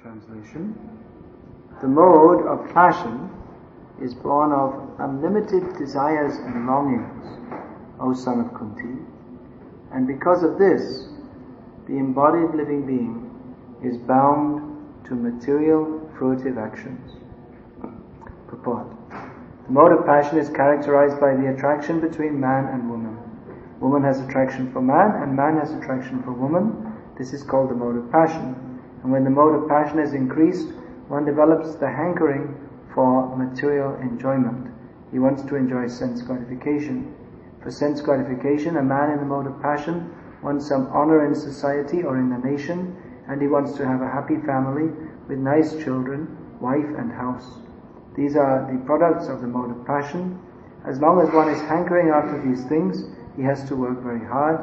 Translation. The mode of passion is born of unlimited desires and longings, O son of Kunti, and because of this, the embodied living being is bound to material fruitive actions. Purport. The mode of passion is characterized by the attraction between man and woman. Woman has attraction for man and man has attraction for woman. This is called the mode of passion. And when the mode of passion is increased, one develops the hankering for material enjoyment. He wants to enjoy sense gratification. For sense gratification, a man in the mode of passion wants some honor in society or in the nation, and he wants to have a happy family with nice children, wife and house. These are the products of the mode of passion. As long as one is hankering after these things, he has to work very hard.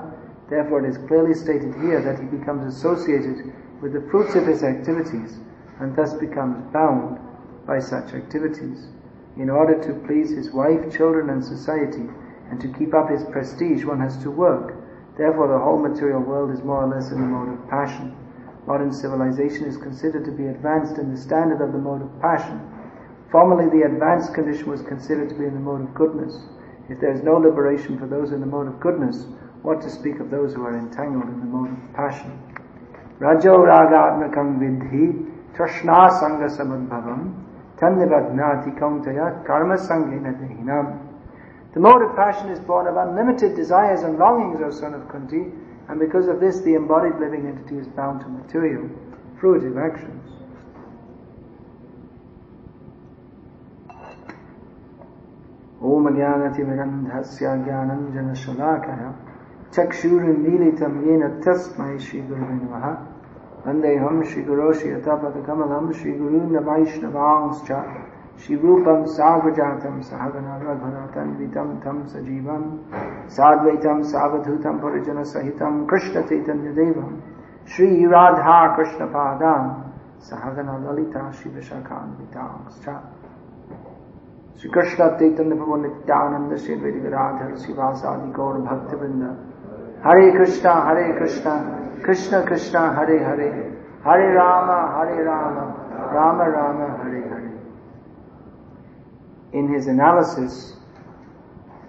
Therefore, it is clearly stated here that he becomes associated with the fruits of his activities and thus becomes bound by such activities. In order to please his wife, children and society and to keep up his prestige, one has to work. Therefore, the whole material world is more or less in the mode of passion. Modern civilization is considered to be advanced in the standard of the mode of passion. Formerly, the advanced condition was considered to be in the mode of goodness. If there is no liberation for those in the mode of goodness, what to speak of those who are entangled in the mode of passion? Rajo ragatmakam vidhi trashna sangha samudbhavam tannivagnati kauntaya karma sanghena dehinam. The mode of passion is born of unlimited desires and longings, O son of Kunti, and because of this the embodied living entity is bound to material, fruitive actions. Om Jnanati Mirandhasya Jnananjana Shalakaya Chakshurim Militam Yena Tasmai Shri Gurave Namaha Vandeham Shri Guroshi Atapatakamalam Shri Guruna Vaishnavangscha Shri Rupam Sagrajatam Sahagana Raghunatan Vitam Tam Sajivam Sadvaitam Savadhutam Parijana Sahitam Krishna Chaitanya Devam Shri Radha Krishna Padam Sahagana Lalita Shri Vishakhan Vitangscha Shri Krishna Chaitanya Prabhu Nityananda Shri Advaita Gadadhar Srivasadi Gaur Bhakta Vrinda Hare Krishna, Krishna Krishna, Hare Hare, Hare Rama, Rama Rama, Hare Hare. In his analysis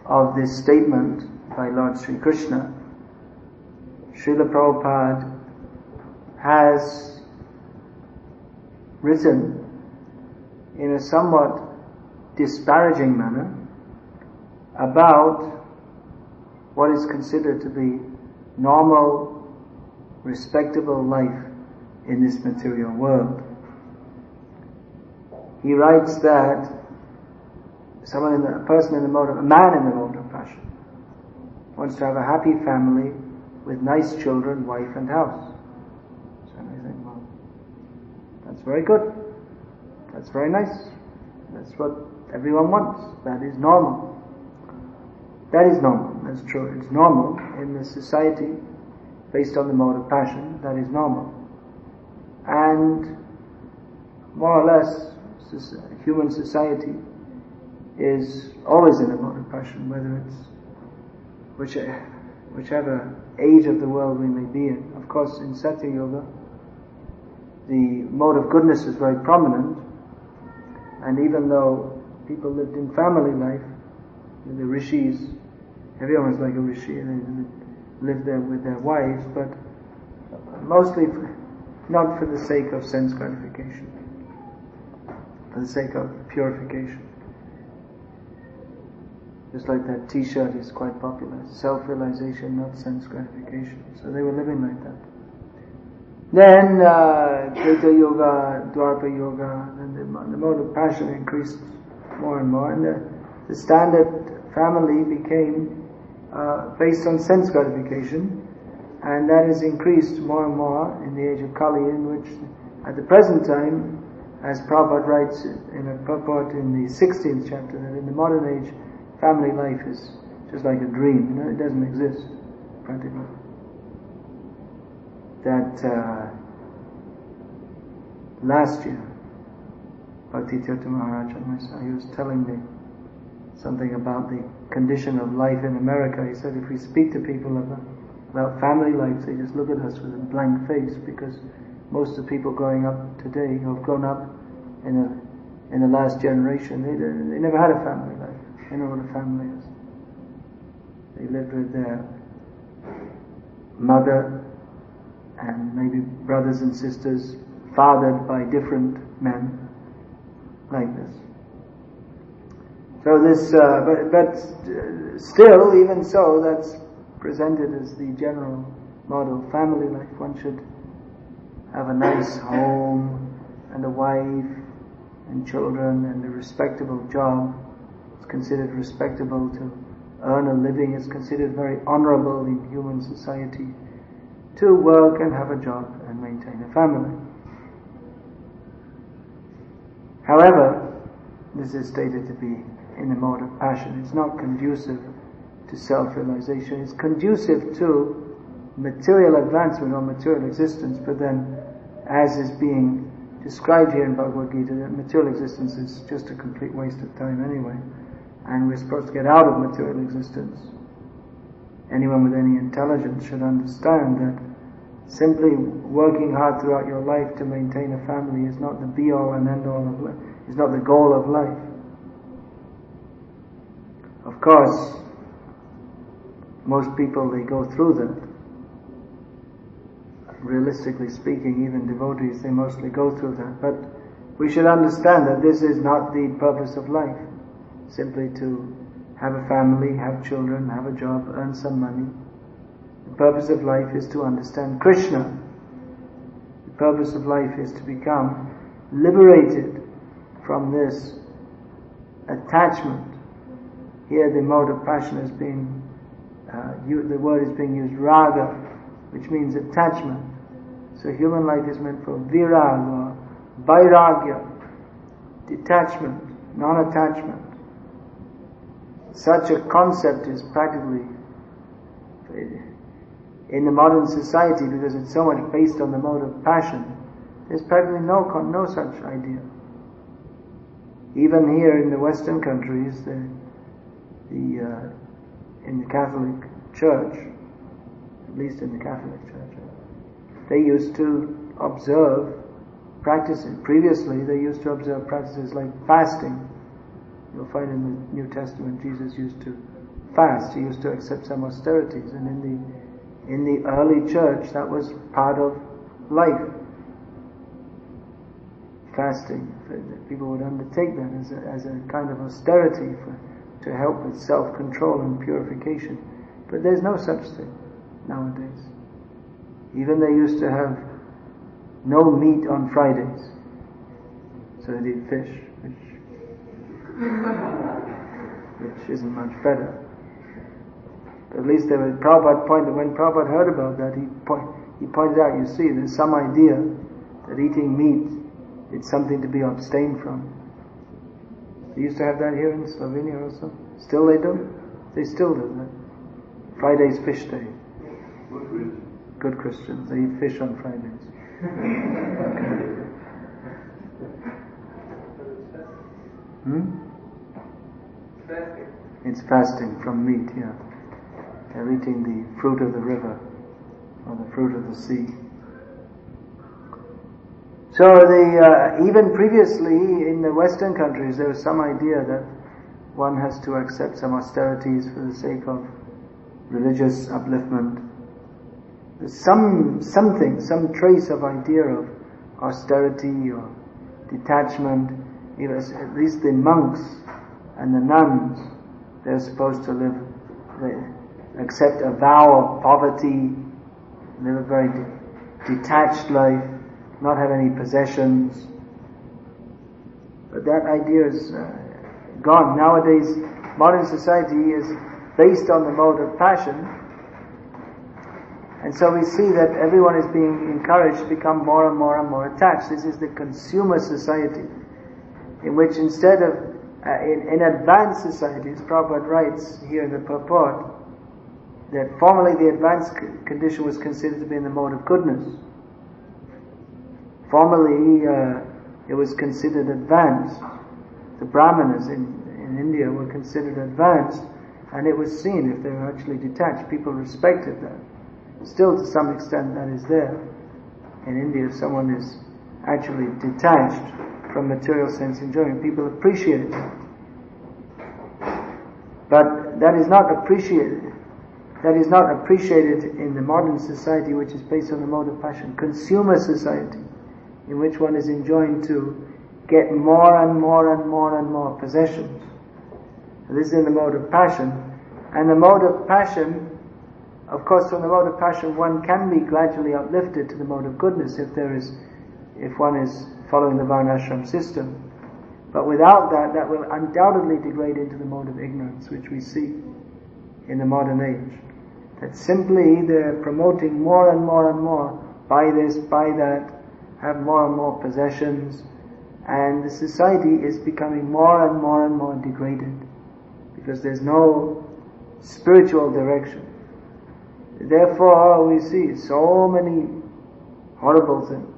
of this statement by Lord Sri Krishna, Srila Prabhupada has written in a somewhat disparaging manner about what is considered to be normal, respectable life in this material world. He writes that a man in the mode of passion wants to have a happy family with nice children, wife and house. So I think, well, that's very good. That's very nice. That's what everyone wants. That is normal. That is normal. That's true. It's normal in the society based on the mode of passion. That is normal. And more or less, human society is always in a mode of passion, whether it's whichever age of the world we may be in. Of course, in Satya Yoga, the mode of goodness is very prominent, and even though people lived in family life, the rishis, everyone was like a rishi, and they lived there with their wives, but mostly not for the sake of sense gratification, for the sake of purification. Just like that t-shirt is quite popular, self-realization, not sense gratification. So they were living like that. Then Treta Yoga, Dwapara Yoga, and the mode of passion increased more and more, and the standard family became based on sense gratification, and that is increased more and more in the age of Kali, in which at the present time, as Prabhupada writes in a purport in the 16th chapter, that in the modern age, family life is just like a dream, it doesn't exist, practically. That last year, Bhakti Tirtha Maharaj, he was telling me something about the condition of life in America. He said if we speak to people about family life, they just look at us with a blank face because most of the people growing up today, who have grown up in the last generation, they never had a family life. They know what a family is. They lived with their mother and maybe brothers and sisters, fathered by different men, like this. So this, but still, even so, that's presented as the general model family life. One should have a nice home and a wife and children and a respectable job. It's considered respectable to earn a living. It's considered very honorable in human society to work and have a job and maintain a family. However, this is stated to be in the mode of passion. It's not conducive to self-realization. It's conducive to material advancement or material existence, but then, as is being described here in Bhagavad Gita, that material existence is just a complete waste of time anyway, and we're supposed to get out of material existence. Anyone with any intelligence should understand that simply working hard throughout your life to maintain a family is not the be-all and end-all of life, is not the goal of life. Of course, most people, they go through that. Realistically speaking, even devotees, they mostly go through that. But we should understand that this is not the purpose of life. Simply to have a family, have children, have a job, earn some money. The purpose of life is to understand Krishna. The purpose of life is to become liberated from this attachment. Here the mode of passion is being, the word is being used, raga, which means attachment. So human life is meant for virag or vairagya, detachment, non-attachment. Such a concept is practically, in the modern society, because it's so much based on the mode of passion, there's practically no such idea. Even here in the Western countries, in the Catholic Church, at least in the Catholic Church, they used to observe practices. Previously, they used to observe practices like fasting. You'll find in the New Testament Jesus used to fast. He used to accept some austerities, and in the early church, that was part of life. Fasting, people would undertake that as a kind of austerity to help with self-control and purification. But there's no such thing nowadays. Even they used to have no meat on Fridays, so they eat fish, which isn't much better. But at least Prabhupada pointed, when Prabhupada heard about that, he pointed out, you see, there's some idea that eating meat is something to be abstained from. They used to have that here in Slovenia also. Still they do? They still do that. Friday's fish day. Good Christians. They eat fish on Fridays. It's fasting from meat, yeah. They're eating the fruit of the river or the fruit of the sea. So even previously in the Western countries, there was some idea that one has to accept some austerities for the sake of religious upliftment. There's some trace of idea of austerity or detachment. At least the monks and the nuns, they're supposed to live, they accept a vow of poverty, live a very detached life, not have any possessions. But that idea is gone. Nowadays, modern society is based on the mode of passion, and so we see that everyone is being encouraged to become more and more and more attached. This is the consumer society, in which instead of, in advanced societies, Prabhupada writes here in the purport, that formerly the advanced condition was considered to be in the mode of goodness. Formerly, it was considered advanced. The Brahmanas in India were considered advanced, and it was seen if they were actually detached. People respected that. Still, to some extent, that is there. in India, if someone is actually detached from material sense enjoyment, people appreciate it. But that is not appreciated. That is not appreciated in the modern society, which is based on the mode of passion. Consumer society, in which one is enjoined to get more and more and more and more possessions. So this is in the mode of passion. And the mode of passion, of course, from the mode of passion, one can be gradually uplifted to the mode of goodness if one is following the Varnashram system. But without that, that will undoubtedly degrade into the mode of ignorance, which we see in the modern age. That simply they're promoting more and more and more, buy this, buy that, have more and more possessions, and the society is becoming more and more and more degraded because there's no spiritual direction. Therefore, we see so many horrible things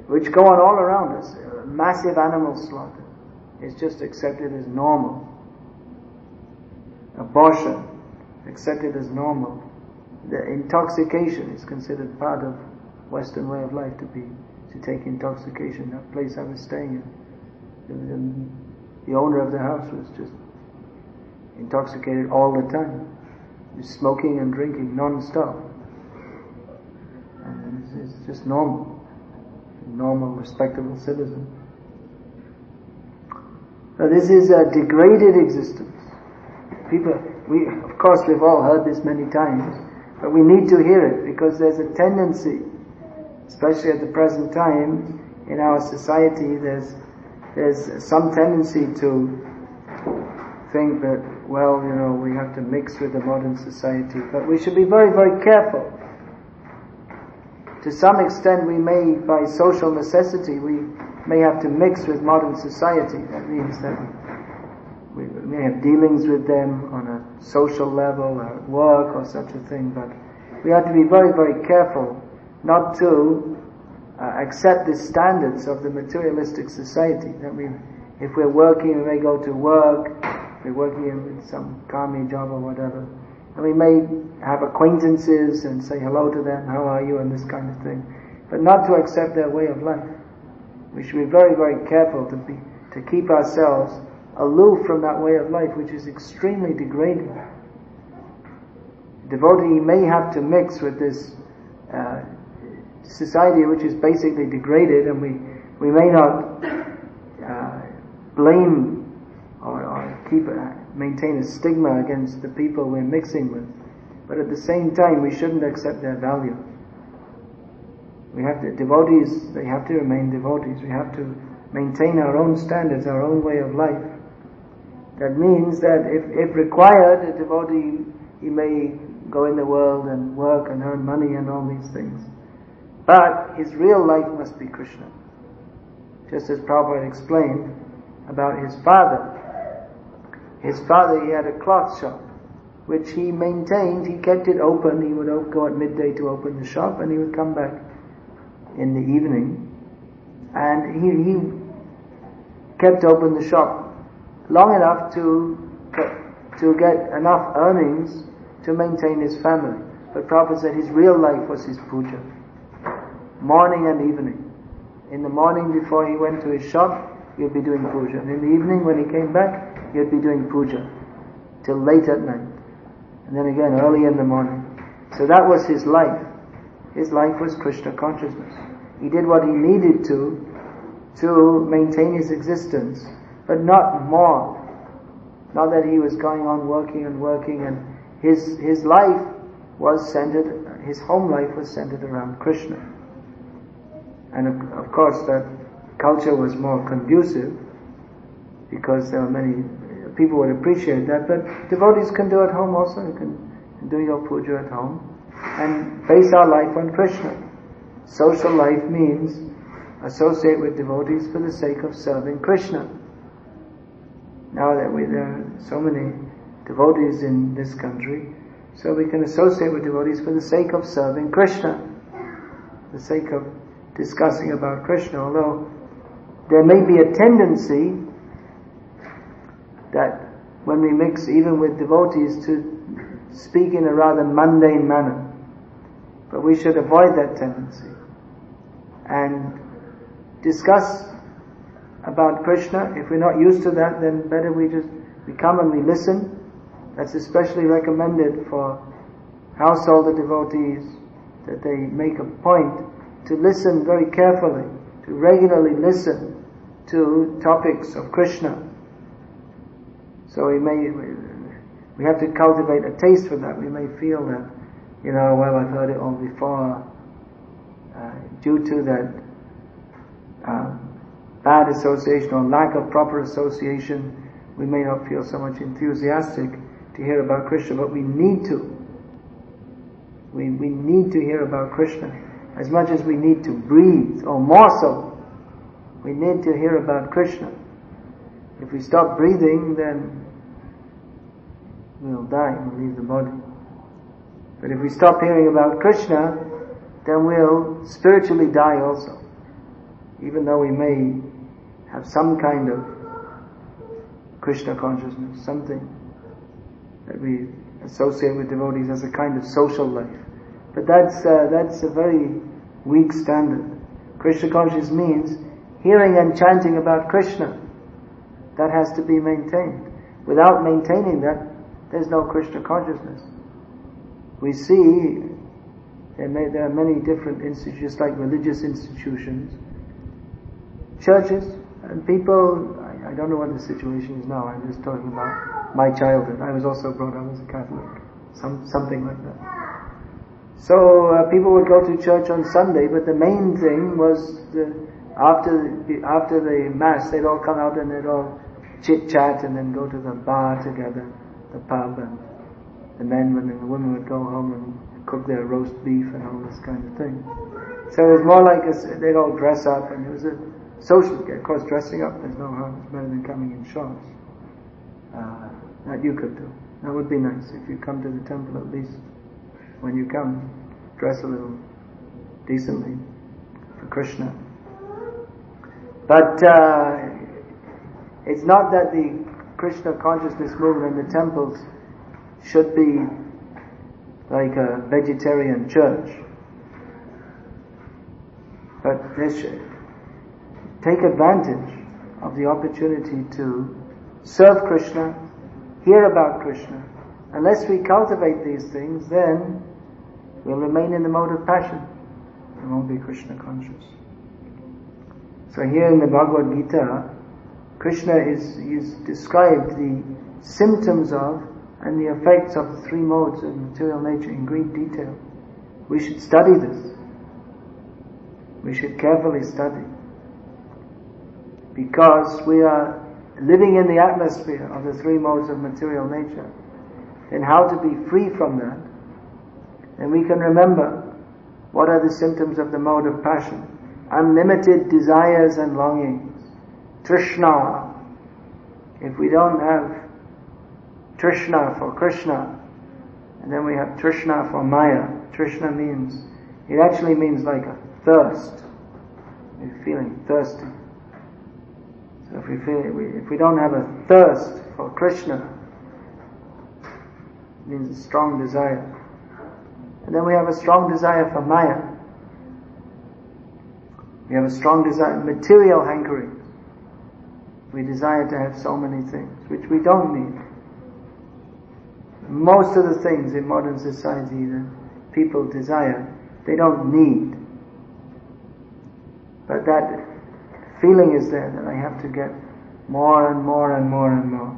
which go on all around us. Massive animal slaughter is just accepted as normal. Abortion, accepted as normal. The intoxication is considered part of Western way of life to take intoxication. That place I was staying in, the owner of the house was just intoxicated all the time. He was smoking and drinking non-stop. And it's just normal, respectable citizen. So this is a degraded existence. Of course we've all heard this many times, but we need to hear it because there's a tendency, especially at the present time in our society, there's some tendency to think that, well, we have to mix with the modern society, but we should be very, very careful. To some extent we may, by social necessity, we may have to mix with modern society. That means that we may have dealings with them on a social level or at work or such a thing, but we have to be very, very careful not to accept the standards of the materialistic society. That if we're working, we may go to work, if we're working in some karmi job or whatever, and we may have acquaintances and say hello to them, how are you, and this kind of thing, but not to accept their way of life. We should be very, very careful to keep ourselves aloof from that way of life, which is extremely degrading. Devotee may have to mix with this society which is basically degraded, and we may not blame or maintain a stigma against the people we're mixing with, but at the same time we shouldn't accept their value. Devotees, they have to remain devotees. We have to maintain our own standards, our own way of life. That means that if required, a devotee, he may go in the world and work and earn money and all these things. But his real life must be Krishna. Just as Prabhupada explained about his father. His father, he had a cloth shop, which he maintained, he kept it open. He would go at midday to open the shop, and he would come back in the evening. And he kept open the shop long enough to get enough earnings to maintain his family. But Prabhupada said his real life was his puja. Morning and evening. In the morning before he went to his shop, he would be doing puja. And in the evening when he came back, he would be doing puja till late at night. And then again early in the morning. So that was his life. His life was Krishna consciousness. He did what he needed to maintain his existence, but not more. Not that he was going on working, and his life was centered, his home life was centered around Krishna. And of course that culture was more conducive because there were many people would appreciate that, but devotees can do at home also. You can do your puja at home and base our life on Krishna. Social life means associate with devotees for the sake of serving Krishna. Now that there are so many devotees in this country, so we can associate with devotees for the sake of serving Krishna, for the sake of discussing about Krishna, although there may be a tendency that when we mix even with devotees to speak in a rather mundane manner. But we should avoid that tendency and discuss about Krishna. If we're not used to that, then better we come and we listen. That's especially recommended for householder devotees, that they make a point to listen very carefully, to regularly listen to topics of Krishna. So we have to cultivate a taste for that. We may feel that, well, I've heard it all before. Due to that bad association or lack of proper association, we may not feel so much enthusiastic to hear about Krishna, but we need to. We need to hear about Krishna as much as we need to breathe, or more so. We need to hear about Krishna. If we stop breathing, then we'll die, we'll leave the body. But if we stop hearing about Krishna, then we'll spiritually die also. Even though we may have some kind of Krishna consciousness, something that we associate with devotees as a kind of social life. But that's a very weak standard. Krishna consciousness means hearing and chanting about Krishna. That has to be maintained. Without maintaining that, there's no Krishna consciousness. We see there are many different institutions, like religious institutions, churches, and people. I don't know what the situation is now. I'm just talking about my childhood. I was also brought up as a Catholic, something like that. So people would go to church on Sunday, but the main thing was after the Mass, they'd all come out and they'd all chit-chat and then go to the bar together, the pub, and the men and the women would go home and cook their roast beef and all this kind of thing. So it was more like they'd all dress up, and it was a social. Of course, dressing up, there's no harm. It's better than coming in shorts. That you could do. That would be nice if you come to the temple, at least when you come, dress a little decently for Krishna. But it's not that the Krishna consciousness movement in the temples should be like a vegetarian church. But they should take advantage of the opportunity to serve Krishna, hear about Krishna. Unless we cultivate these things, then we'll remain in the mode of passion and won't be Krishna conscious. So here in the Bhagavad Gita, Krishna is described the symptoms of and the effects of the three modes of material nature in great detail. We should study this. We should carefully study. Because we are living in the atmosphere of the three modes of material nature. And how to be free from that. And we can remember what are the symptoms of the mode of passion. Unlimited desires and longings. Trishna. If we don't have Trishna for Krishna, and then we have Trishna for Maya. Trishna it actually means like a thirst. We're feeling thirsty. So if we don't have a thirst for Krishna, it means a strong desire. And then we have a strong desire for Maya. We have a strong desire, material hankering. We desire to have so many things, which we don't need. Most of the things in modern society that people desire, they don't need. But that feeling is there that I have to get more and more and more and more.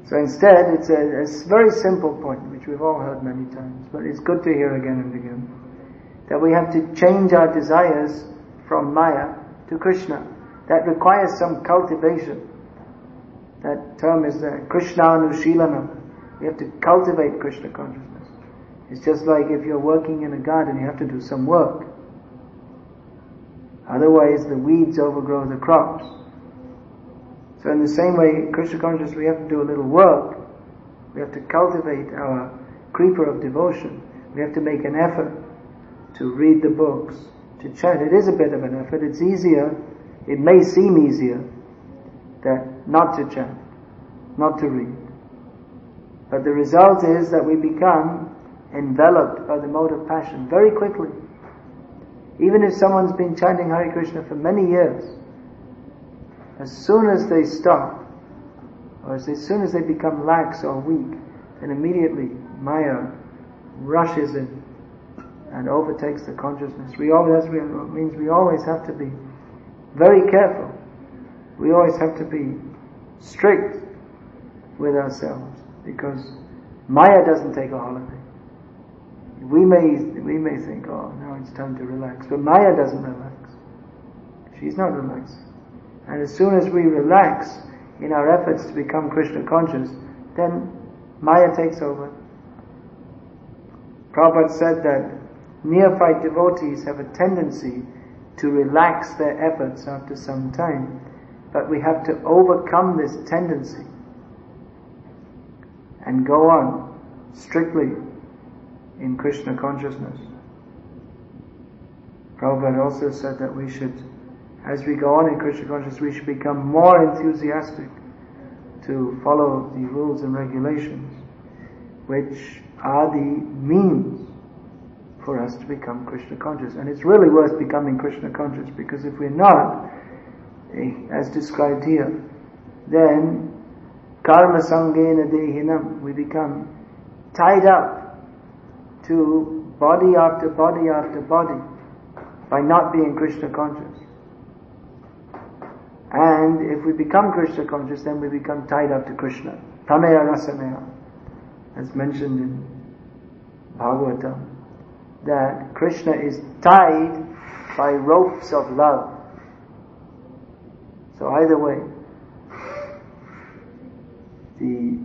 So instead, it's a very simple point, which we've all heard many times, but it's good to hear again and again, that we have to change our desires from Maya to Krishna. That requires some cultivation. That term is there, Krishna Anushilana. We have to cultivate Krishna consciousness. It's just like if you're working in a garden, you have to do some work. Otherwise the weeds overgrow the crops. So in the same way, Krishna consciousness, we have to do a little work. We have to cultivate our creeper of devotion. We have to make an effort to read the books, to chant. It is a bit of an effort. It's easier, it may seem easier, that not to chant, not to read. But the result is that we become enveloped by the mode of passion very quickly. Even if someone's been chanting Hare Krishna for many years, as soon as they stop, or as soon as they become lax or weak, then immediately Maya rushes in and overtakes the consciousness. That means we always have to be very careful. We always have to be strict with ourselves, because Maya doesn't take a holiday. We may think, oh, now it's time to relax, but Maya doesn't relax. She's not relaxed. And as soon as we relax in our efforts to become Krishna conscious, then Maya takes over. Prabhupada said that neophyte devotees have a tendency to relax their efforts after some time, but we have to overcome this tendency and go on strictly in Krishna consciousness. Prabhupada also said that we should, as we go on in Krishna consciousness, we should become more enthusiastic to follow the rules and regulations, which are the means for us to become Krishna conscious. And it's really worth becoming Krishna conscious, because if we're not, as described here, then karma sangena dehinam, we become tied up to body after body after body by not being Krishna conscious. And if we become Krishna conscious, then we become tied up to Krishna. Prameya rasameya, as mentioned in Bhagavatam, that Krishna is tied by ropes of love. So either way, the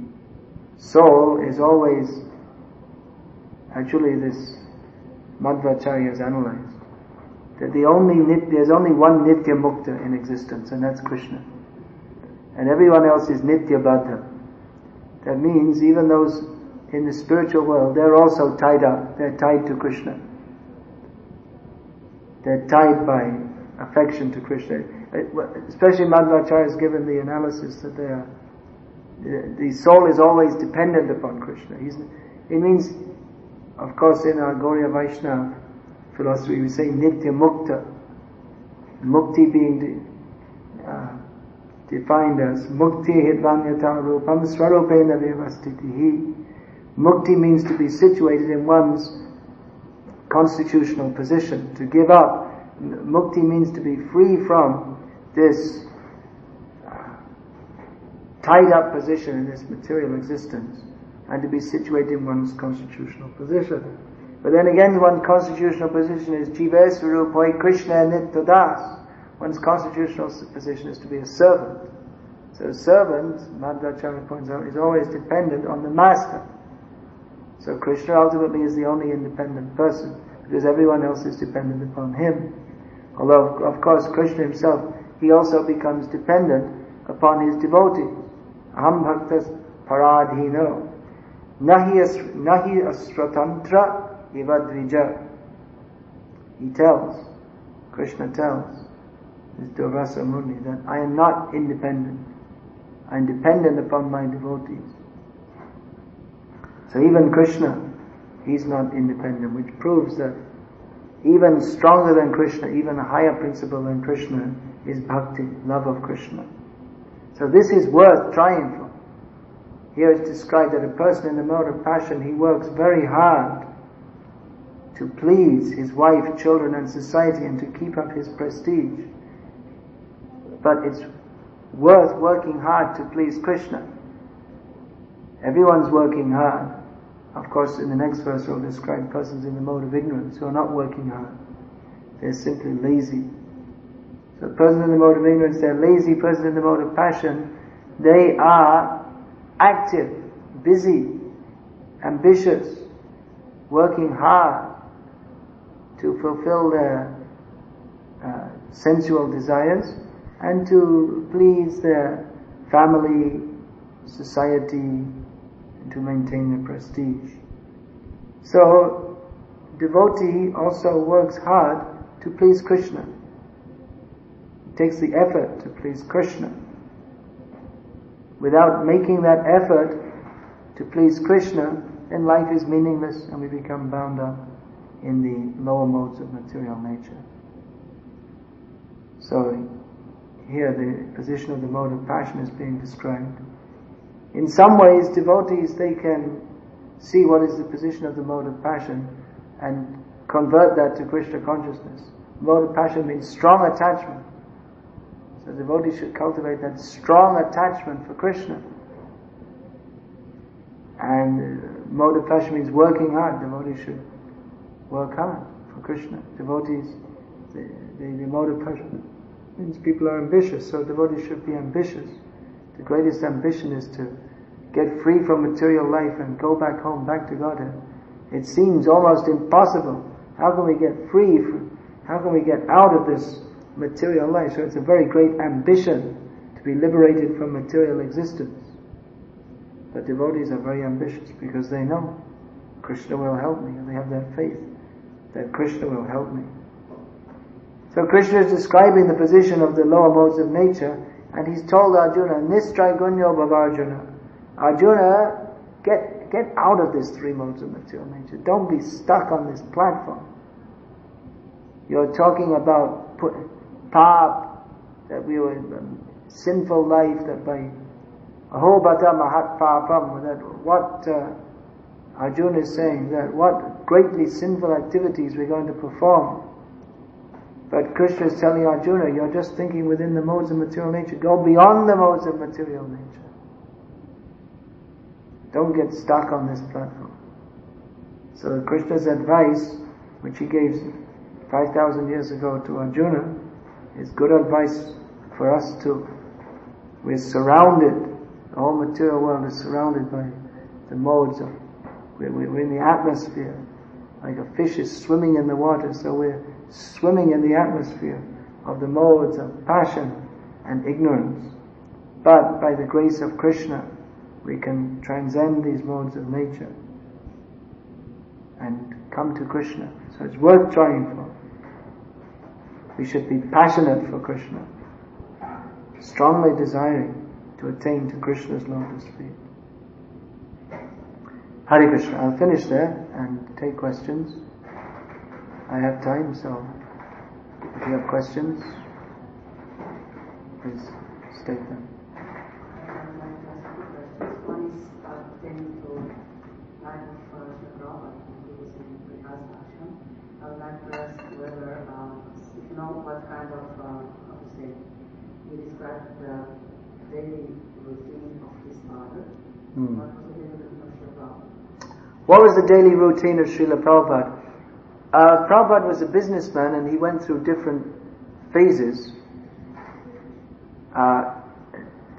soul is always, actually this Madhvacharya has analyzed, that there's only one Nitya Mukta in existence, and that's Krishna. And everyone else is Nitya Baddha. That means even those in the spiritual world, they're also tied up. They're tied to Krishna. They're tied by affection to Krishna. Especially Madhvacharya has given the analysis that the soul is always dependent upon Krishna. It means, of course, in our Gauriya Vaishnava philosophy, we say Nitya Mukta. Mukti being defined as Mukti Hidvanyata Rupam Swarupena Vyavastitihi. Mukti means to be situated in one's constitutional position, to give up. Mukti means to be free from this tied up position in this material existence, and to be situated in one's constitutional position. But then again, one's constitutional position is Jiva Swarupoi Krishna Nityadas. One's constitutional position is to be a servant. So a servant, Madhvacharya points out, is always dependent on the master. So Krishna ultimately is the only independent person, because everyone else is dependent upon him. Although, of course, Krishna himself, he also becomes dependent upon his devotees. Aham bhaktas paradhino nahi asratantra ivadvija. He tells, Krishna tells this Durvasa Muni, that I am not independent. I am dependent upon my devotees. So even Krishna, he's not independent, which proves that even stronger than Krishna, even a higher principle than Krishna, is bhakti, love of Krishna. So this is worth trying for. Here it's described that a person in the mode of passion, he works very hard to please his wife, children and society, and to keep up his prestige. But it's worth working hard to please Krishna. Everyone's working hard. Of course, in the next verse we'll describe persons in the mode of ignorance who are not working hard. They're simply lazy. So persons in the mode of ignorance, they're lazy. Persons in the mode of passion, they are active, busy, ambitious, working hard to fulfill their sensual desires and to please their family, society, to maintain their prestige. So, devotee also works hard to please Krishna. It takes the effort to please Krishna. Without making that effort to please Krishna, then life is meaningless and we become bound up in the lower modes of material nature. So here the position of the mode of passion is being described. In some ways, devotees, they can see what is the position of the mode of passion and convert that to Krishna consciousness. Mode of passion means strong attachment. So devotees should cultivate that strong attachment for Krishna. And mode of passion means working hard. Devotees should work hard for Krishna. Devotees, the mode of passion means people are ambitious, so devotees should be ambitious. The greatest ambition is to get free from material life and go back home, back to Godhead. It seems almost impossible. How can we get free? How can we get out of this material life? So it's a very great ambition to be liberated from material existence. But devotees are very ambitious because they know Krishna will help me, and they have that faith that Krishna will help me. So Krishna is describing the position of the lower modes of nature, and he's told Arjuna, Nistraigunyo Bhavarjuna. Arjuna, get out of these three modes of material nature. Don't be stuck on this platform. You're talking about pap, that we were sinful life, that by ahobata mahat papam, that what Arjuna is saying, that what greatly sinful activities we're going to perform. But Krishna is telling Arjuna, you're just thinking within the modes of material nature. Go beyond the modes of material nature. Don't get stuck on this platform. So Krishna's advice, which he gave 5,000 years ago to Arjuna, is good advice for us too. We're surrounded, the whole material world is surrounded by the modes of, we're in the atmosphere, like a fish is swimming in the water, so we're swimming in the atmosphere of the modes of passion and ignorance. But by the grace of Krishna, we can transcend these modes of nature and come to Krishna. So it's worth trying for. We should be passionate for Krishna, strongly desiring to attain to Krishna's lotus feet. Hare Krishna. I'll finish there and take questions. I have time, so if you have questions, please state them. One is pertaining to life of Srila Prabhupada, who was in Vikas Ashram. I would like to ask whether, if you know what kind of, he described the daily routine of his father. What was the daily routine of Srila Prabhupada? What was the daily routine of Srila Prabhupada? Prabhupada was a businessman and he went through different phases.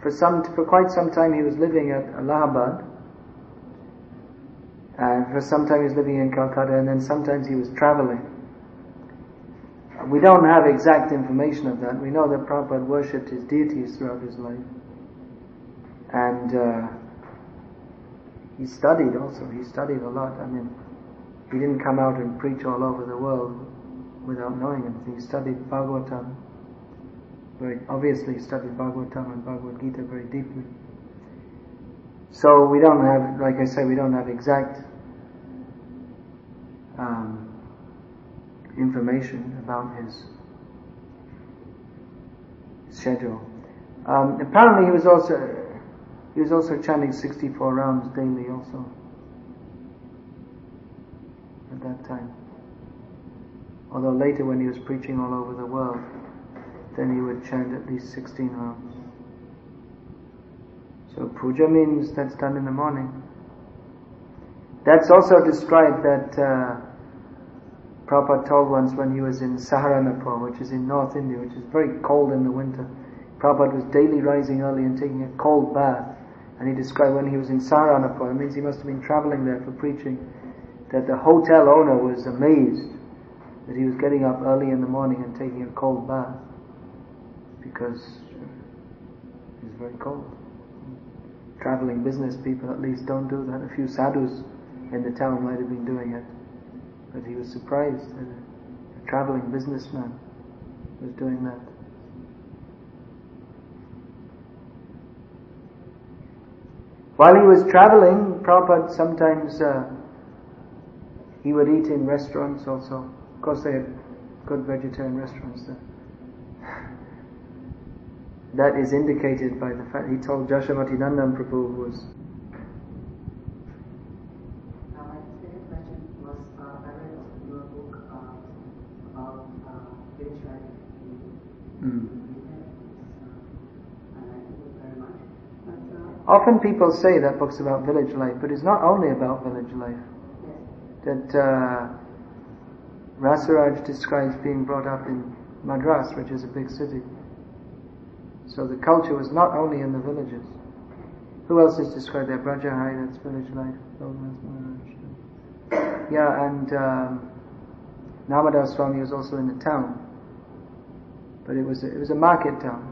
For quite some time he was living at Allahabad, and for some time he was living in Calcutta, and then sometimes he was traveling. We don't have exact information of that. We know that Prabhupada worshipped his deities throughout his life, and he studied also. He studied a lot. I mean, he didn't come out and preach all over the world without knowing anything. He studied Bhagavatam. Very obviously he studied Bhagavatam and Bhagavad Gita very deeply. So we don't have, like I said, we don't have exact information about his schedule. Apparently he was also chanting 64 rounds daily also at that time. Although later when he was preaching all over the world, then he would chant at least 16 rounds. So puja means that's done in the morning. That's also described that Prabhupada told once when he was in Saharanapur, which is in North India, which is very cold in the winter. Prabhupada was daily rising early and taking a cold bath. And he described when he was in Saharanapur, it means he must have been traveling there for preaching, that the hotel owner was amazed that he was getting up early in the morning and taking a cold bath, because it was very cold. Traveling business people at least don't do that. A few sadhus in the town might have been doing it, but he was surprised that a traveling businessman was doing that. While he was traveling, Prabhupada sometimes he would eat in restaurants also. Of course, they had good vegetarian restaurants there. That is indicated by the fact he told Jashamati Nandan Prabhu, who was. My second question was, I read your book about village life in and I like it very much. But, Often people say that book's about village life, but it's not only about village life. yes. That Rasaraj describes being brought up in Madras, which is a big city. So the culture was not only in the villages. Who else is described there? Brajahai, that's village life. Yeah, and Namadas Swami was also in the town. But it was a market town.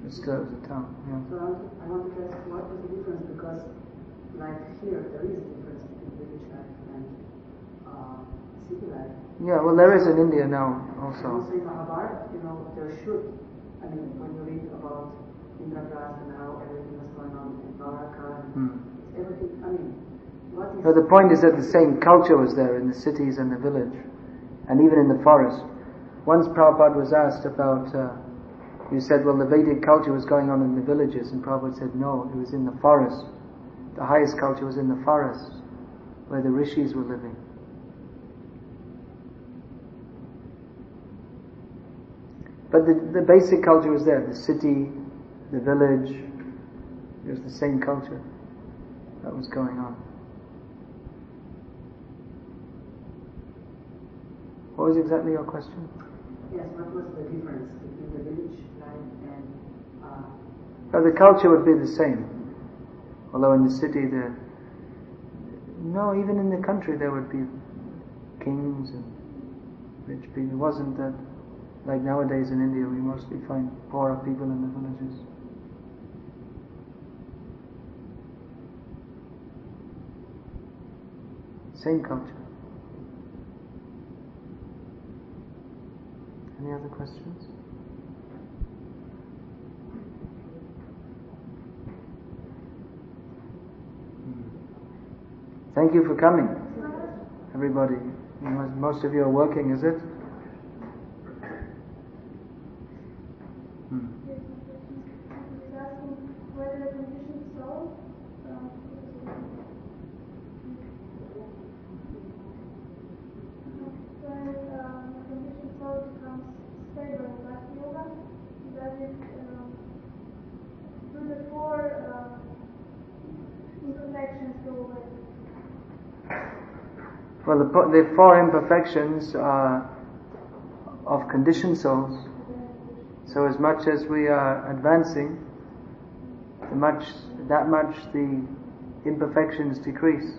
It still was a town, yeah. So I want to ask, what was the difference? Because, like here, there is a difference between village life and city life. Yeah, well, there is in India now also. Also in Mahabharata, there should, when you read about Indraprastha and how everything was going on in Dwaraka, everything, what is... But the point is that the same culture was there in the cities and the village, and even in the forest. Once Prabhupada was asked about, you said, well, the Vedic culture was going on in the villages, and Prabhupada said, no, it was in the forest. The highest culture was in the forest, where the rishis were living. But the basic culture was there. The city, the village, it was the same culture that was going on. What was exactly your question? Yes, what was the difference between the village life and... The culture would be the same. Although in the city no, even in the country there would be kings and rich people. It wasn't that, like nowadays in India, we mostly find poorer people in the villages. Same culture. Any other questions? Thank you for coming, everybody. Most of you are working, is it? Well, the four imperfections are of conditioned souls. So as much as we are advancing, that much the imperfections decrease.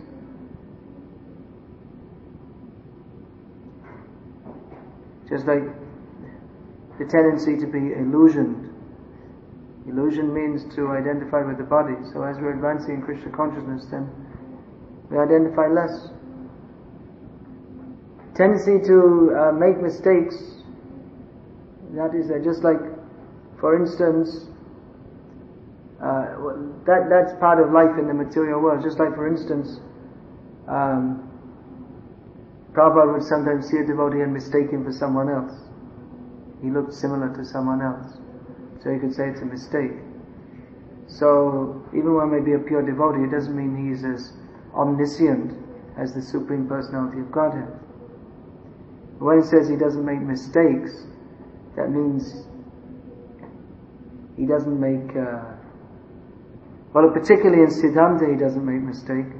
Just like the tendency to be illusioned. Illusion means to identify with the body. So as we're advancing in Krishna consciousness, then we identify less. Tendency to make mistakes, that is just like, for instance, that's part of life in the material world. Just like, for instance, Prabhupada would sometimes see a devotee and mistake him for someone else. He looked similar to someone else, so he could say it's a mistake. So even one may be a pure devotee, it doesn't mean he's as omniscient as the Supreme Personality of Godhead. When it says he doesn't make mistakes, that means he doesn't make, particularly in Siddhanta he doesn't make mistake.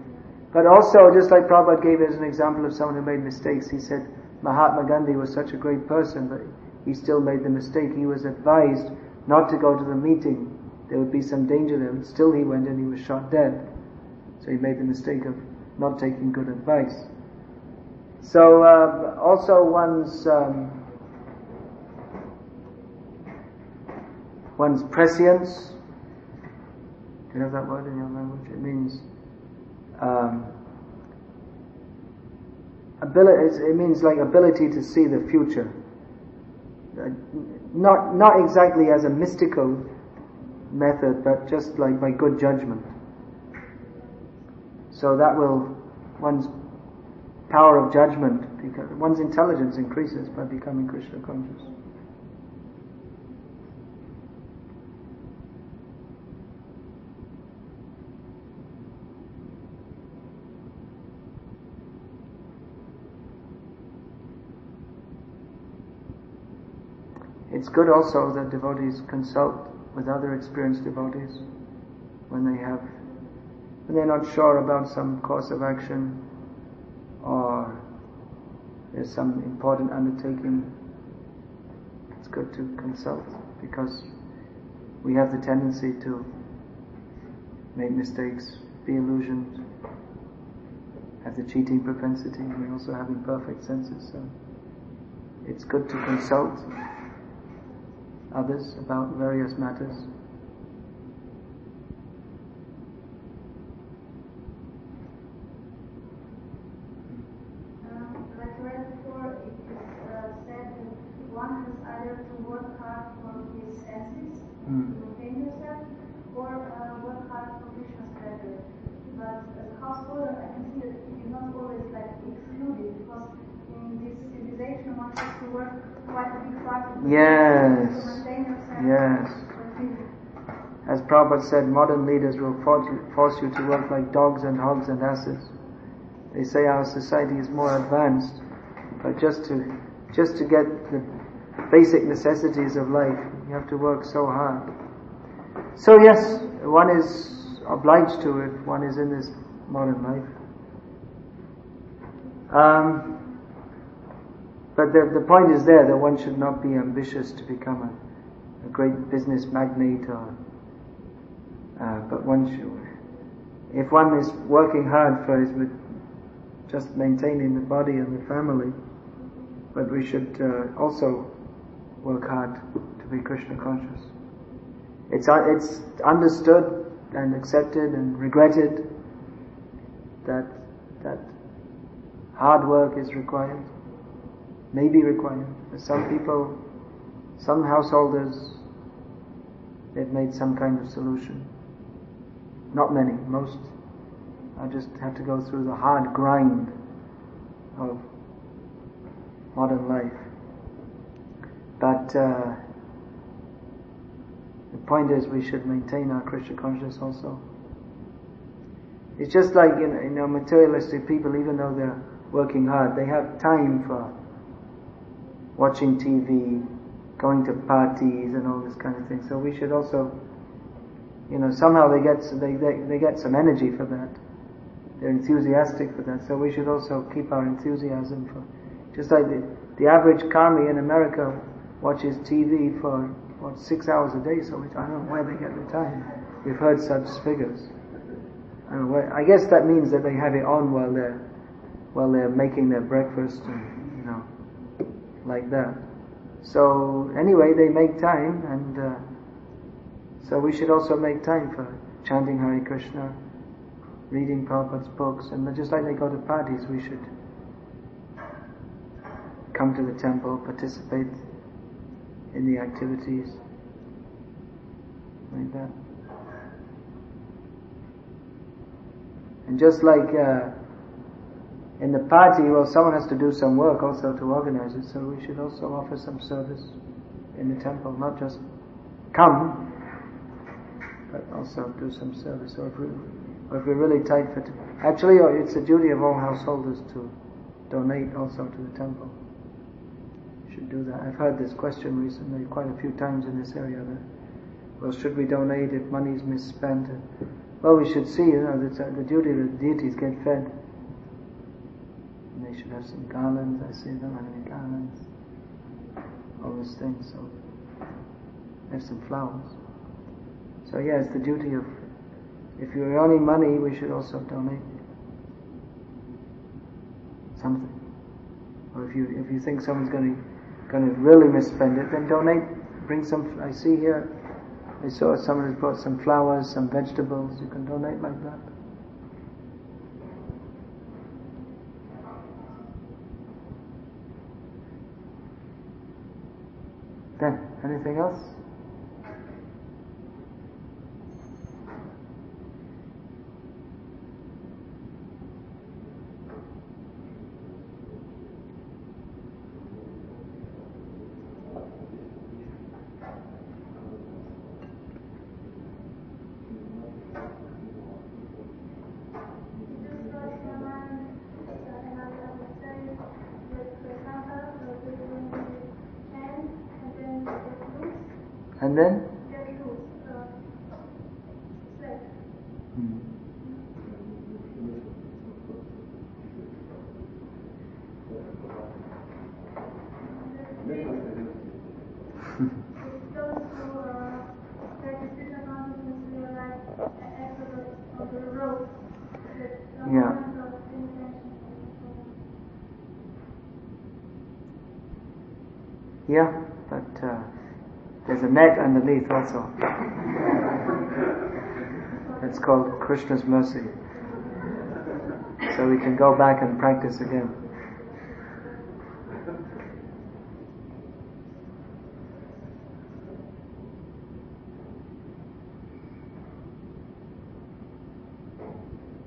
But also, just like Prabhupada gave as an example of someone who made mistakes, he said Mahatma Gandhi was such a great person, but he still made the mistake. He was advised not to go to the meeting. There would be some danger there, but still he went and he was shot dead. So he made the mistake of not taking good advice. So also one's prescience. Do you have that word in your language? It means ability. It means like ability to see the future. Not exactly as a mystical method, but just like by good judgment. So that will, one's power of judgment, because one's intelligence increases by becoming Krishna conscious. It's good also that devotees consult with other experienced devotees when they're not sure about some course of action, or there's some important undertaking. It's good to consult, because we have the tendency to make mistakes, be illusioned, have the cheating propensity. We also have imperfect senses, so it's good to consult others about various matters. Like right before, it is said that one has either to work hard for his senses to maintain yourself, or work hard for Krishna's pleasure. But as a householder, I can see that it is not always like excluded, because in this civilization one has to work quite a big part of the Yes. to maintain yourself. Yes. As Prabhupada said, modern leaders will force you to work like dogs and hogs and asses. They say our society is more advanced, but just to get the basic necessities of life, you have to work so hard. So yes, one is obliged to if one is in this modern life. But the point is there that one should not be ambitious to become a great business magnate, or but one should, if one is working hard for his just maintaining the body and the family, but we should also work hard to be Krishna conscious. It's understood and accepted and regretted that hard work is required, may be required. For some people, some householders, they've made some kind of solution. Not many, most I just have to go through the hard grind of modern life. But the point is, we should maintain our Krishna consciousness also. It's just like materialistic people, even though they're working hard, they have time for watching TV, going to parties and all this kind of thing. So we should also, somehow they get some energy for that. They're enthusiastic for that. So we should also keep our enthusiasm for, just like the average commie in America watches TV for 6 hours a day. So I don't know where they get the time. We've heard such figures. I don't know where. I guess that means that they have it on while they're making their breakfast, and like that. So anyway, they make time, and so we should also make time for chanting Hare Krishna, reading Prabhupada's books, and just like they go to parties, we should come to the temple, participate in the activities, like that. And just like in the party, someone has to do some work also to organize it, so we should also offer some service in the temple, not just come, but also do some service. Or if we're really tight for actually, it's a duty of all householders to donate also to the temple. We should do that. I've heard this question recently quite a few times in this area, that, should we donate if money is misspent? Well, we should see, that the duty of the deities get fed. And they should have some garlands. I see them having garlands, all those things. So have some flowers. So yeah, it's the duty of, if you're earning money, we should also donate something. Or if you think someone's going to really misspend it, then donate. Bring some. I see here, I saw someone has brought some flowers, some vegetables. You can donate like that. Then, anything else? And then? Get loose. Slave. It's those who practice Krishna consciousness realize exodus on the road. Yeah. Yeah, but there's a net underneath also. It's called Krishna's mercy. So we can go back and practice again.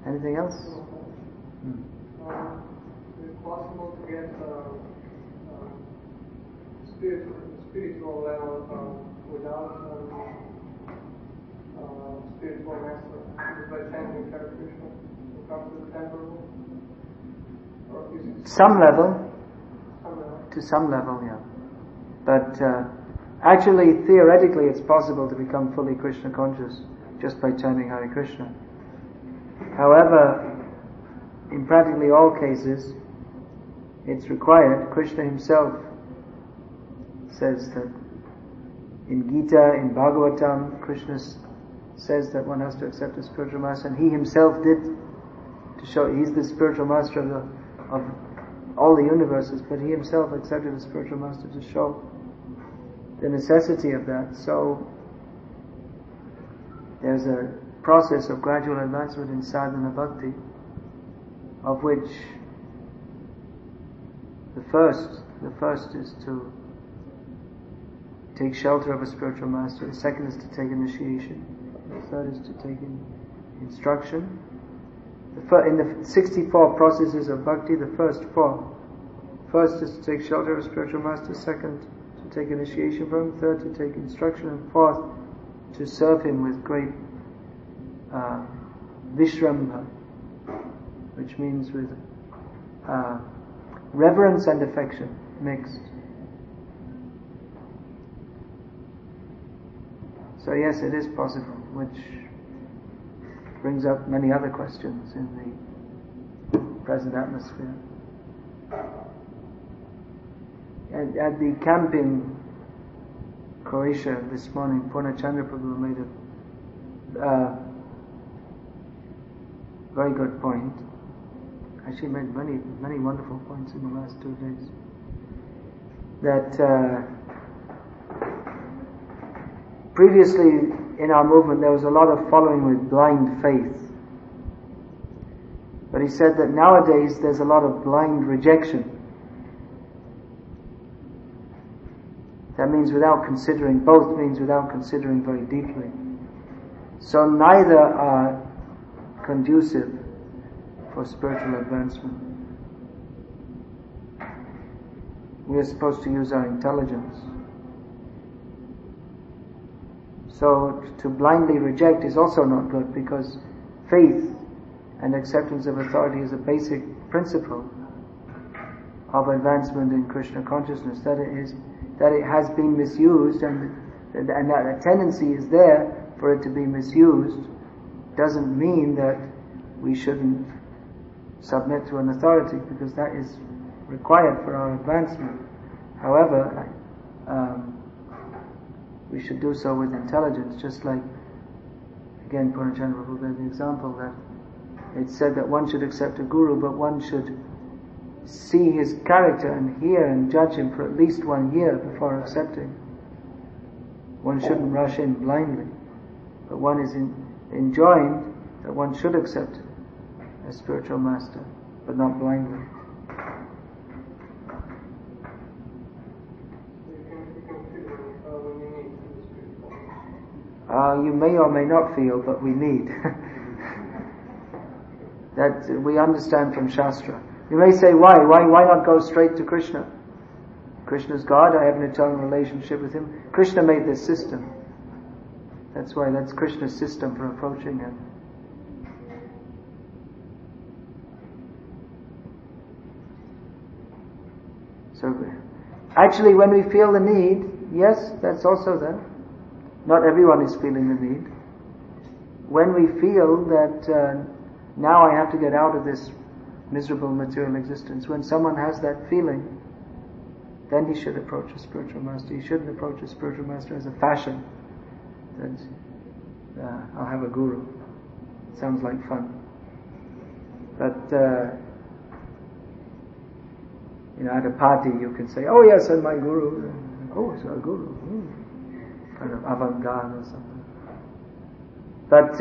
Anything else? Is it possible to get spiritual level without spiritual master, just by chanting Hare Krishna to come to the temporal? Or is it Some level. some level? To some level, yeah. But actually, theoretically, it's possible to become fully Krishna conscious just by chanting Hare Krishna. However, in practically all cases, it's required. Krishna himself says that in Gita, in Bhagavatam, Krishna says that one has to accept a spiritual master, and he himself did, to show he's the spiritual master of all the universes, but he himself accepted a spiritual master to show the necessity of that. So there's a process of gradual advancement in sadhana bhakti, of which the first is to take shelter of a spiritual master, the second is to take initiation, the third is to take instruction. In the 64 processes of bhakti, the first is to take shelter of a spiritual master, second to take initiation from him, third to take instruction, and fourth to serve him with great vishrambha, which means with reverence and affection mixed. So yes, it is possible, which brings up many other questions in the present atmosphere. At the camp in Croatia this morning, Purnachandra Prabhu made a very good point. Actually made many wonderful points in the last 2 days. That previously in our movement there was a lot of following with blind faith. But he said that nowadays there's a lot of blind rejection. That means both means without considering very deeply. So neither are conducive for spiritual advancement. We are supposed to use our intelligence. So to blindly reject is also not good, because faith and acceptance of authority is a basic principle of advancement in Krishna consciousness. That it has been misused, and that a tendency is there for it to be misused, doesn't mean that we shouldn't submit to an authority, because that is required for our advancement. However, we should do so with intelligence, just like, again, Purnachandra Prabhu gave the example that it said that one should accept a guru, but one should see his character and hear and judge him for at least 1 year before accepting. One shouldn't rush in blindly, but one is enjoined that one should accept a spiritual master, but not blindly. You may or may not feel, but we need. That we understand from Shastra. You may say, why not go straight to Krishna? Krishna's God, I have an eternal relationship with him. Krishna made this system. That's Krishna's system for approaching him. So, actually when we feel the need, yes, that's also there. Not everyone is feeling the need. When we feel that now I have to get out of this miserable material existence, when someone has that feeling, then he should approach a spiritual master. He shouldn't approach a spiritual master as a fashion. That I'll have a guru. Sounds like fun. But at a party you can say, "Oh yes, and my guru." Oh, it's a guru. Kind of avant-garde or something. But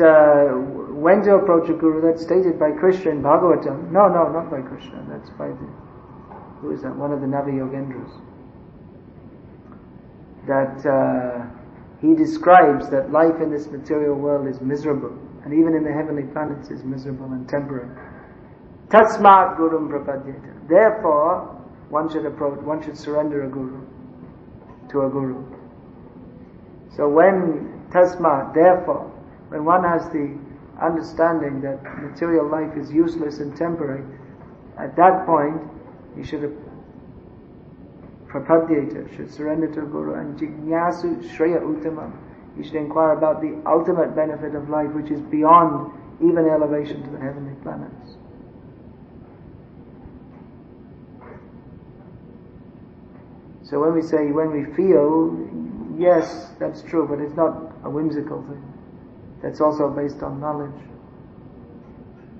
when to approach a guru, that's stated by Krishna in Bhagavatam. No, not by Krishna. That's by who is that? One of the Navi Yogendras. That he describes that life in this material world is miserable, and even in the heavenly planets is miserable and temporary. Tasmat gurum prapadyeta. Therefore, one should surrender to a guru. So therefore, when one has the understanding that material life is useless and temporary, at that point, he should prapadyeta, should surrender to a guru, and jignasu shreya uttamam. He should inquire about the ultimate benefit of life, which is beyond even elevation to the heavenly planets. So when we feel, yes, that's true, but it's not a whimsical thing. That's also based on knowledge.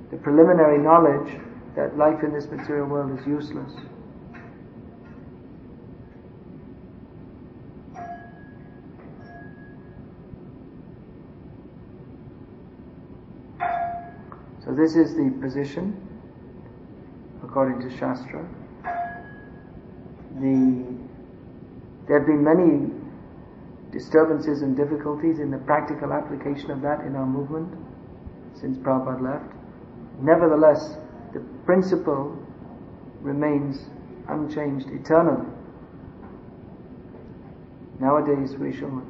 The preliminary knowledge that life in this material world is useless. So this is the position according to Shastra. There have been many disturbances and difficulties in the practical application of that in our movement since Prabhupada left. Nevertheless, the principle remains unchanged eternally. Nowadays we shall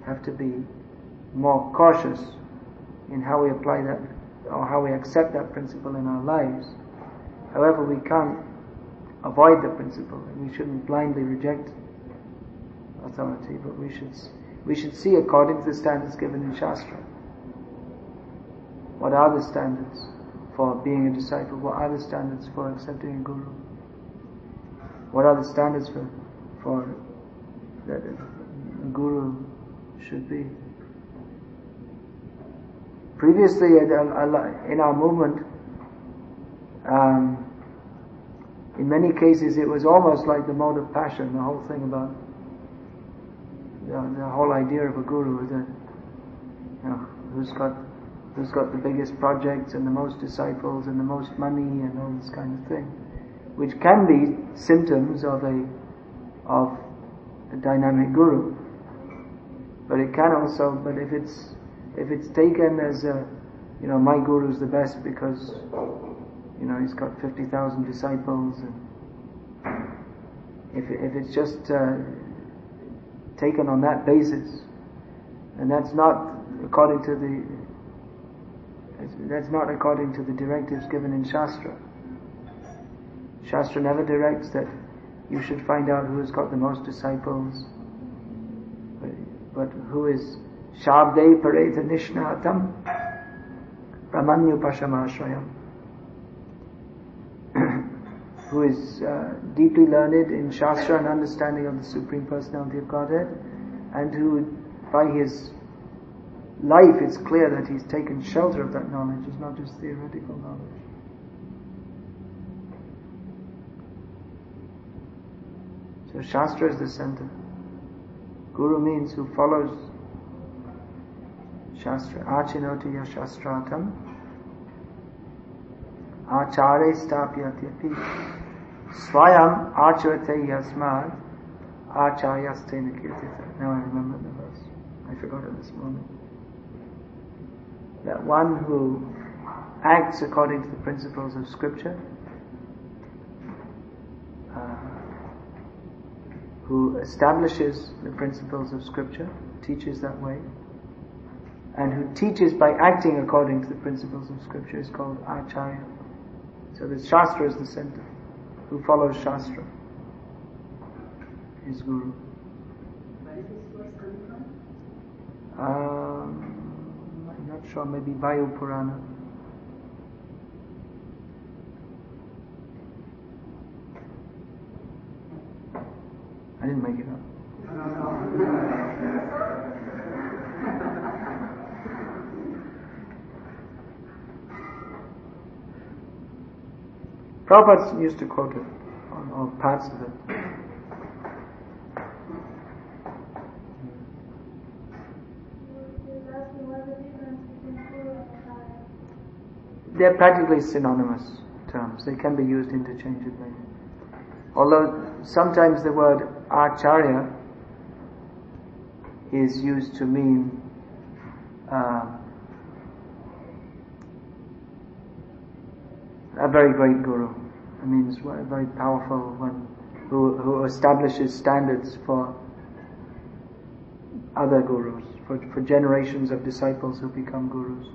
have to be more cautious in how we apply that or how we accept that principle in our lives. However, we can't avoid the principle, and we shouldn't blindly reject authority, but we should see according to the standards given in Shastra. What are the standards for being a disciple? What are the standards for accepting a guru? What are the standards for that a guru should be? Previously, in our movement, in many cases, it was almost like the mode of passion. The whole thing about the whole idea of a guru is that who's got the biggest projects and the most disciples and the most money and all this kind of thing, which can be symptoms of a dynamic guru. But it can also, but if it's taken as my guru's the best because he's got 50,000 disciples, and if it's just taken on that basis, and that's not according to the directives given in Shastra. Shastra never directs that you should find out who has got the most disciples, but who is Shabde Pareta Nishnatam Brahmanyu Pashamashrayam, who is deeply learned in Shastra and understanding of the Supreme Personality of Godhead, and who, by his life, it's clear that he's taken shelter of that knowledge. It's not just theoretical knowledge. So Shastra is the center. Guru means who follows Shastra. Achinoti yashastratam Achare stapyatyapi Swayam acharate yasmad Achayaste nakirtita. Now I remember the verse. I forgot it this morning. That one who acts according to the principles of Scripture, who establishes the principles of Scripture, teaches that way, and who teaches by acting according to the principles of Scripture is called Acharya. So the Shastra is the center. Who follows Shastra is Guru. Where is this verse coming from? I'm not sure, maybe Vayu Purana. I didn't make it up. Prabhupada used to quote it, or parts of it. They're practically synonymous terms. They can be used interchangeably. Although sometimes the word acharya is used to mean a very great guru. It means a very powerful one who establishes standards for other gurus, for generations of disciples who become gurus.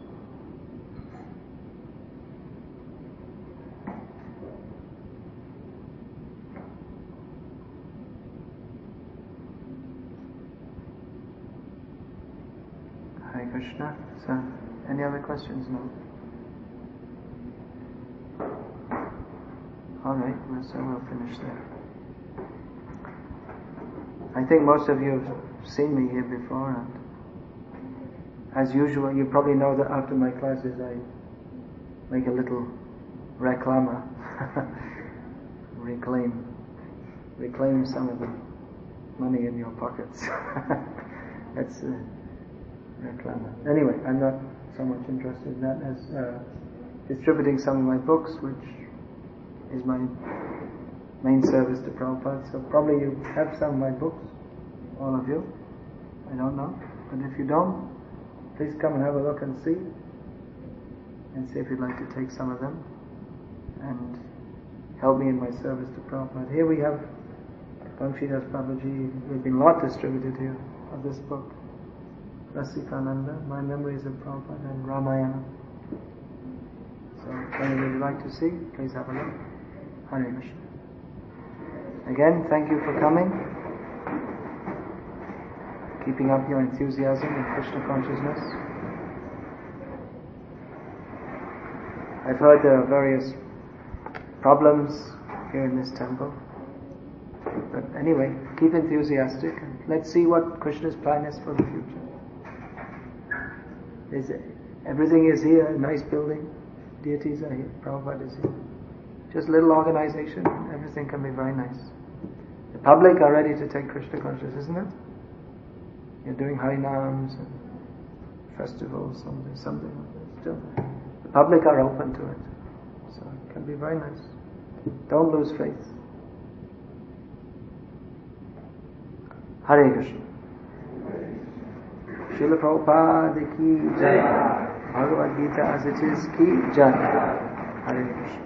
Hare Krishna. So, any other questions? No? Alright, so we'll finish there. I think most of you have seen me here before, and as usual, you probably know that after my classes I make a little reclama, reclaim some of the money in your pockets. That's reclama. Anyway, I'm not so much interested in that as distributing some of my books, which is my main service to Prabhupada. So probably you have some of my books, all of you. I don't know. But if you don't, please come and have a look and see if you'd like to take some of them and help me in my service to Prabhupada. Here we have Pankhidas Babaji. There's been a lot distributed here of this book. Rasikananda, My Memories of Prabhupada, and Ramayana. So if anybody would like to see, please have a look. Hare Krishna. Again, thank you for coming, keeping up your enthusiasm in Krishna consciousness. I've heard there are various problems here in this temple, but anyway, keep enthusiastic and let's see what Krishna's plan is for the future. Everything is here, a nice building, deities are here, Prabhupada is here. Just a little organization, everything can be very nice. The public are ready to take Krishna consciousness, isn't it? You're doing Harinams and festivals, something. Still, the public are open to it, so it can be very nice. Don't lose faith. Hare Krishna. Srila Prabhupada ki jai. Bhagavad Gita as it is ki jai. Hare Krishna.